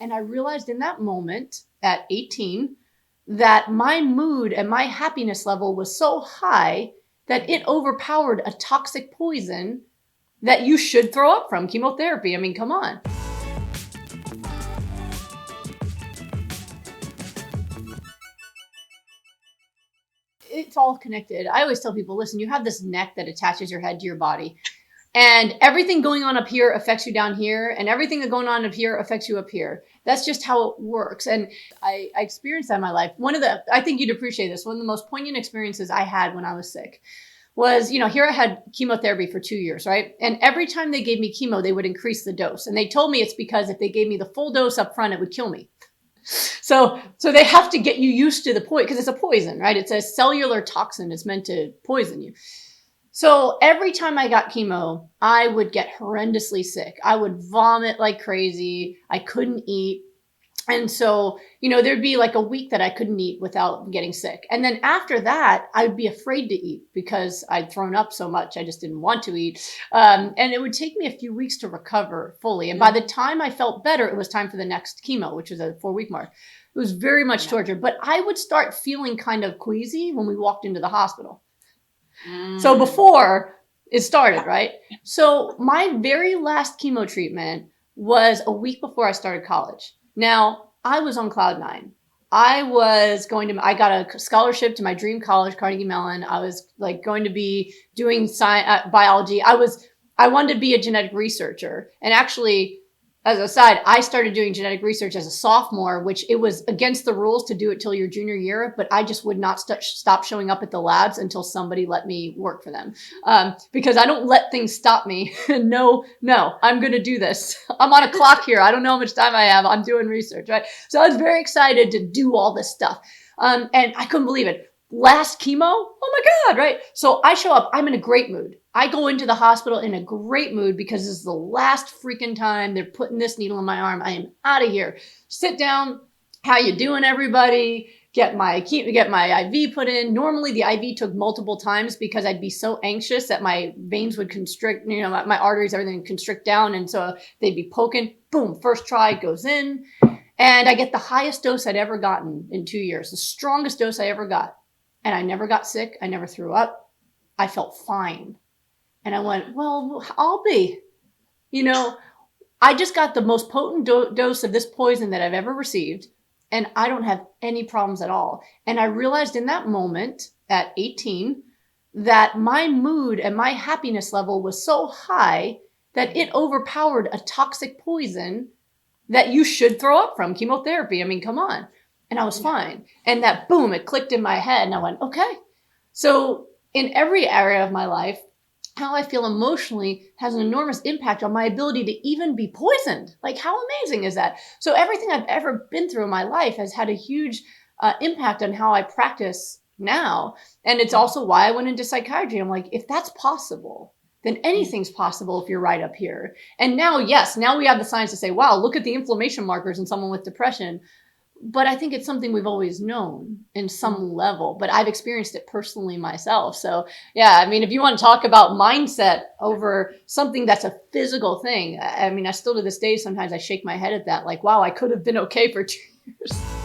And I realized in that moment at 18 that my mood and my happiness level was so high that it overpowered a toxic poison that you should throw up from, chemotherapy. I mean, come on. It's all connected. I always tell people, listen, you have this neck that attaches your head to your body. And everything going on up here affects you down here, and everything that's going on up here affects you up here. That's just how it works. And I experienced that in my life. I think you'd appreciate this, one of the most poignant experiences I had when I was sick was, here I had chemotherapy for 2 years, right? And every time they gave me chemo, they would increase the dose. And they told me it's because if they gave me the full dose up front, it would kill me. So they have to get you used to the poison, because it's a poison, right? It's a cellular toxin. It's meant to poison you. So every time I got chemo, I would get horrendously sick. I would vomit like crazy. I couldn't eat. And so, there'd be like a week that I couldn't eat without getting sick. And then after that, I'd be afraid to eat because I'd thrown up so much. I just didn't want to eat. And it would take me a few weeks to recover fully. And by the time I felt better, it was time for the next chemo, which was a 4-week mark. It was very much torture. But I would start feeling kind of queasy when we walked into the hospital. So before it started, right? So my very last chemo treatment was a week before I started college. Now, I was on cloud 9. I got a scholarship to my dream college, Carnegie Mellon. I was going to be doing biology. I wanted to be a genetic researcher. And actually, as a side, I started doing genetic research as a sophomore, which it was against the rules to do it till your junior year, but I just would not stop showing up at the labs until somebody let me work for them. Because I don't let things stop me. No, I'm going to do this. I'm on a clock here. I don't know how much time I have. I'm doing research, right? So I was very excited to do all this stuff. And I couldn't believe it. Last chemo? Oh my God, right? So I show up, I'm in a great mood. I go into the hospital in a great mood because this is the last freaking time they're putting this needle in my arm. I am out of here. Sit down. How you doing, everybody? Get my IV put in. Normally the IV took multiple times because I'd be so anxious that my veins would constrict, my arteries, everything would constrict down. And so they'd be poking. Boom, first try goes in. And I get the highest dose I'd ever gotten in 2 years, the strongest dose I ever got. And I never got sick. I never threw up. I felt fine. And I went, well, I'll be. I just got the most potent dose of this poison that I've ever received. And I don't have any problems at all. And I realized in that moment at 18 that my mood and my happiness level was so high that it overpowered a toxic poison that you should throw up from, chemotherapy. I mean, come on. And I was fine. And that boom, it clicked in my head and I went, okay. So in every area of my life, how I feel emotionally has an enormous impact on my ability to even be poisoned. Like, how amazing is that? So everything I've ever been through in my life has had a huge impact on how I practice now. And it's also why I went into psychiatry. I'm like, if that's possible, then anything's possible if you're right up here. And now, yes, now we have the science to say, wow, look at the inflammation markers in someone with depression. But I think it's something we've always known in some level, but I've experienced it personally myself. So yeah, I mean, if you want to talk about mindset over something that's a physical thing, I mean, I still to this day, sometimes I shake my head at that, like, wow, I could have been okay for 2 years.